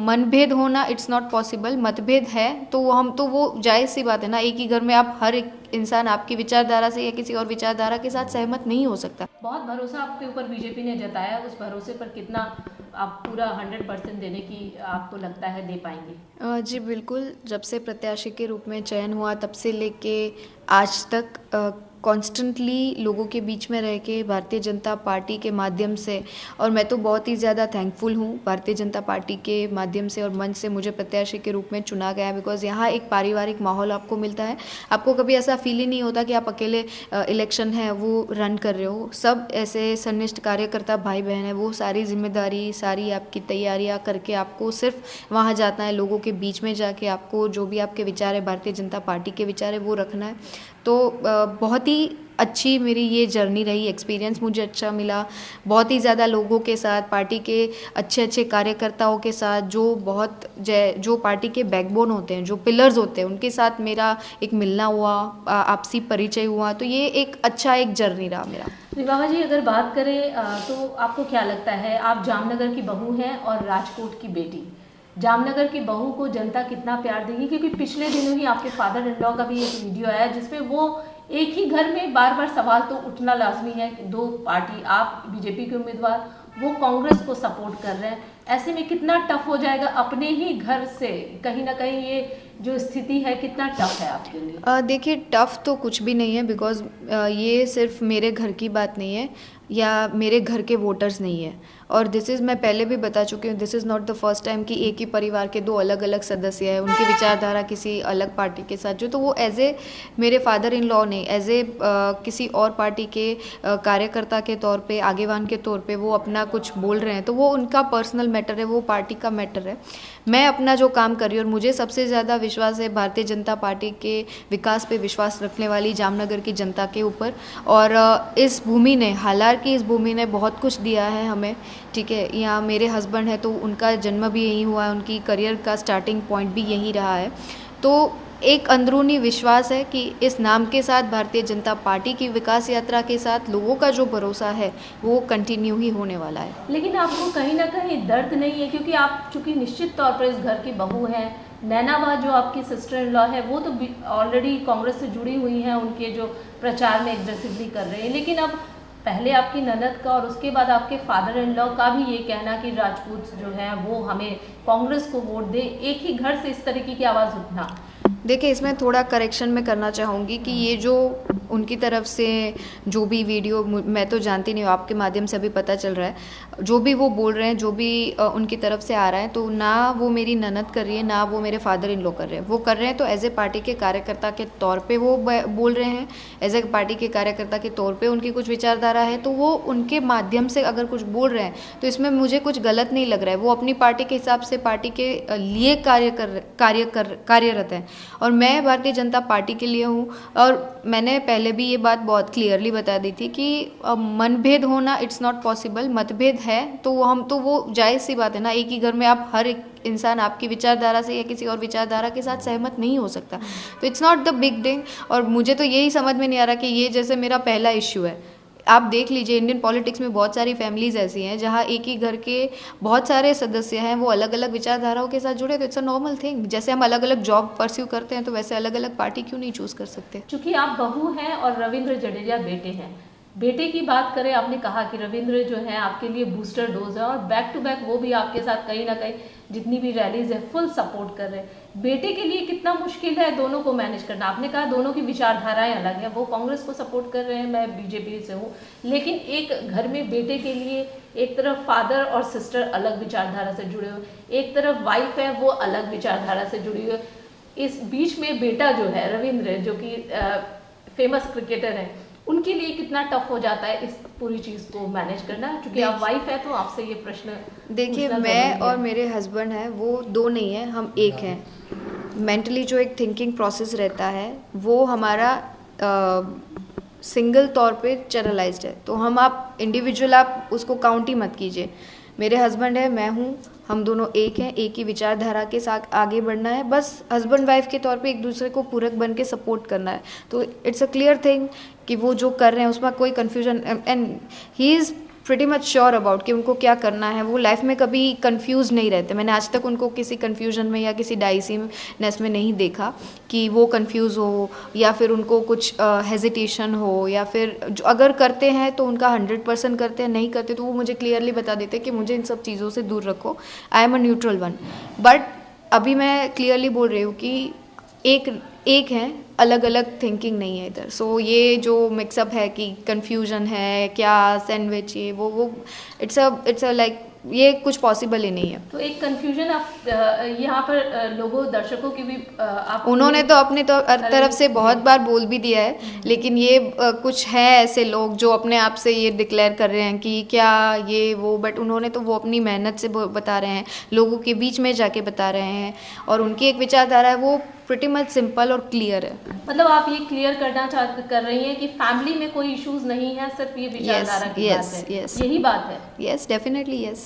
मनभेद होना it's not possible, मतभेद है तो वो जायज़ सी बात है ना। एक ही घर में आप हर एक इंसान आपकी विचारधारा से या किसी और विचारधारा के साथ सहमत नहीं हो सकता। बहुत भरोसा आपके ऊपर बीजेपी ने जताया, उस भरोसे पर कितना आप पूरा 100% देने की आपको लगता है दे पाएंगे? जी बिल्कुल, जब से प्रत्याशी के रूप में चयन हुआ तब से लेके आज तक कॉन्स्टेंटली लोगों के बीच में रह के भारतीय जनता पार्टी के माध्यम से, और मैं तो बहुत ही ज़्यादा थैंकफुल हूँ भारतीय जनता पार्टी के माध्यम से और मंच से मुझे प्रत्याशी के रूप में चुना गया है। बिकॉज़ यहाँ एक पारिवारिक माहौल आपको मिलता है, आपको कभी ऐसा फील ही नहीं होता कि आप अकेले इलेक्शन है वो रन कर रहे हो। सब ऐसे सन्निष्ठ कार्यकर्ता भाई बहन है, वो सारी जिम्मेदारी सारी आपकी तैयारियाँ करके आपको सिर्फ वहाँ जाना है, लोगों के बीच में जाके आपको जो भी आपके विचार है भारतीय जनता पार्टी के विचार है वो रखना है। तो बहुत ही अच्छी मेरी ये जर्नी रही, एक्सपीरियंस मुझे अच्छा मिला, बहुत ही ज़्यादा लोगों के साथ, पार्टी के अच्छे अच्छे कार्यकर्ताओं के साथ, जो पार्टी के बैकबोन होते हैं, जो पिलर्स होते हैं, उनके साथ मेरा एक मिलना हुआ, आपसी परिचय हुआ। तो ये एक अच्छा एक जर्नी रहा मेरा। रिवावा जी, अगर बात करें तो आपको क्या लगता है, आप जामनगर की बहू हैं और राजकोट की बेटी, जामनगर की बहू को जनता कितना प्यार देगी? क्योंकि पिछले दिनों ही आपके फादर इन लॉ का भी एक वीडियो आया जिसमें वो एक ही घर में बार बार सवाल तो उठना लाजमी है, दो पार्टी, आप बीजेपी के उम्मीदवार, वो कांग्रेस को सपोर्ट कर रहे हैं, ऐसे में कितना टफ हो जाएगा अपने ही घर से? कहीं ना कहीं ये जो स्थिति है कितना टफ है आपके लिए? देखिए, टफ तो कुछ भी नहीं है, बिकॉज़ ये सिर्फ मेरे घर की बात नहीं है या मेरे घर के वोटर्स नहीं है। और मैं पहले भी बता चुकी हूँ, this is not the first time कि एक ही परिवार के दो अलग अलग सदस्य हैं, उनकी विचारधारा किसी अलग पार्टी के साथ जो, तो वो एज ए मेरे फादर इन लॉ ने एज ए किसी और पार्टी के कार्यकर्ता के तौर पे, आगेवान के तौर पे वो अपना कुछ बोल रहे हैं, तो वो उनका पर्सनल मैटर है, वो पार्टी का मैटर है। मैं अपना जो काम कर रही हूँ और मुझे सबसे ज़्यादा विश्वास है भारतीय जनता पार्टी के विकास पे विश्वास रखने वाली जामनगर की जनता के ऊपर। और इस भूमि ने, हालांकि इस भूमि ने बहुत कुछ दिया है हमें, ठीक है। यहाँ मेरे हस्बैंड है तो उनका जन्म भी यहीं हुआ है, उनकी करियर का स्टार्टिंग पॉइंट भी यहीं रहा है। तो एक अंदरूनी विश्वास है कि इस नाम के साथ भारतीय जनता पार्टी की विकास यात्रा के साथ लोगों का जो भरोसा है वो कंटिन्यू ही होने वाला है। लेकिन आपको कहीं ना कहीं दर्द नहीं है? क्योंकि आप चूंकि निश्चित तौर पर इस घर की बहू हैं, नैनावा जो आपकी सिस्टर इन लॉ है वो तो ऑलरेडी कांग्रेस से जुड़ी हुई हैं, उनके जो प्रचार में एग्रेसिवली कर रहे हैं, लेकिन अब पहले आपकी ननद का और उसके बाद आपके फादर इन लॉ का भी ये कहना कि राजपूत जो है वो हमें कांग्रेस को वोट दे, एक ही घर से इस तरीके की आवाज़ उठना। देखिए, इसमें थोड़ा करेक्शन मैं करना चाहूँगी कि ये जो उनकी तरफ से जो भी वीडियो, मैं तो जानती नहीं हूँ, आपके माध्यम से अभी पता चल रहा है, जो भी वो बोल रहे हैं, जो भी उनकी तरफ से आ रहा है, तो ना वो मेरी ननद कर रही है, ना वो मेरे फादर इन लॉ कर रहे हैं। वो कर रहे हैं तो एज ए पार्टी के कार्यकर्ता के तौर पे वो बोल रहे हैं, एज ए पार्टी के कार्यकर्ता के तौर पे उनकी कुछ विचारधारा है, तो वो उनके माध्यम से अगर कुछ बोल रहे हैं तो इसमें मुझे कुछ गलत नहीं लग रहा है। वो अपनी पार्टी के हिसाब से पार्टी के लिए कार्यरत हैं और मैं भारतीय जनता पार्टी के लिए हूँ। और मैंने पहले भी ये बात बहुत क्लियरली बता दी थी कि मनभेद होना इट्स नॉट पॉसिबल, मतभेद है तो वो जायज़ सी बात है ना। एक ही घर में आप हर एक इंसान आपकी विचारधारा से या किसी और विचारधारा के साथ सहमत नहीं हो सकता, तो it's not the big thing. और मुझे तो यही समझ में नहीं आ रहा कि ये जैसे मेरा पहला इश्यू है। आप देख लीजिए, इंडियन पॉलिटिक्स में बहुत सारी फैमिलीज़ ऐसी हैं जहाँ एक ही घर के बहुत सारे सदस्य हैं, वो अलग अलग विचारधाराओं के साथ जुड़े, तो इट्स अ नॉर्मल थिंग। जैसे हम अलग अलग जॉब परस्यू करते हैं तो वैसे अलग अलग पार्टी क्यों नहीं चूज़ कर सकते। चूँकि आप बहू हैं और रविंद्र जडेजा बेटे हैं, बेटे की बात करें, आपने कहा कि रविंद्र जो है आपके लिए बूस्टर डोज है और बैक टू बैक वो भी आपके साथ कहीं ना कहीं जितनी भी रैलीज है फुल सपोर्ट कर रहे हैं। बेटे के लिए कितना मुश्किल है दोनों को मैनेज करना? आपने कहा दोनों की विचारधाराएं अलग हैं, वो कांग्रेस को सपोर्ट कर रहे हैं, मैं बीजेपी से हूँ, लेकिन एक घर में बेटे के लिए एक तरफ फादर और सिस्टर अलग विचारधारा से जुड़े हुए, एक तरफ वाइफ है वो अलग विचारधारा से जुड़ी हुई, इस बीच में बेटा जो है रविंद्र जो कि फेमस क्रिकेटर है, उनके लिए कितना टफ हो जाता है इस पूरी चीज़ को मैनेज करना? क्योंकि आप वाइफ है तो आपसे ये प्रश्न। देखिए, मैं और मेरे हस्बैंड हैं वो दो नहीं हैं, हम एक हैं। मेंटली जो एक थिंकिंग प्रोसेस रहता है वो हमारा सिंगल तौर पे चैनलाइज्ड है, तो आप इंडिविजुअल आप उसको काउंट ही मत कीजिए। मेरे हस्बैंड है, मैं हूँ, हम दोनों एक हैं, एक ही विचारधारा के साथ आगे बढ़ना है, बस हस्बैंड वाइफ के तौर पे एक दूसरे को पूरक बन के सपोर्ट करना है। तो इट्स अ क्लियर थिंग कि वो जो कर रहे हैं उसमें कोई confusion, and he is pretty much sure about कि उनको क्या करना है। वो लाइफ में कभी कंफ्यूज नहीं रहते। मैंने आज तक उनको किसी कंफ्यूजन में या किसी डाइसीनेस में नहीं देखा कि वो कंफ्यूज हो या फिर उनको कुछ हेजिटेशन हो, या फिर जो अगर करते हैं तो उनका 100% करते हैं, नहीं करते तो वो मुझे क्लियरली बता देते कि मुझे इन सब चीज़ों से दूर रखो, I am a neutral one. But अभी मैं क्लियरली बोल रही हूँ कि एक है, अलग अलग थिंकिंग नहीं है इधर। सो ये जो मिक्सअप है कि कंफ्यूजन है क्या सैंडविच ये वो इट्स अ लाइक ये कुछ पॉसिबल ही नहीं है। तो एक कंफ्यूजन आप यहाँ पर लोगों दर्शकों की भी आप उन्होंने तो अपने तो तरफ से बहुत बार बोल भी दिया है, लेकिन ये कुछ है ऐसे लोग जो अपने आप से ये डिक्लेयर कर रहे हैं कि क्या ये वो, बट उन्होंने तो वो अपनी मेहनत से बता रहे हैं, लोगों के बीच में जाके बता रहे हैं, और उनकी एक विचारधारा है वो प्रिटी मच सिंपल और क्लियर है। मतलब आप ये क्लियर कर रही हैं कि फैमिली में कोई इश्यूज नहीं है, सिर्फ ये विचारधारा की बात है। yes. यही बात है। Yes definitely yes.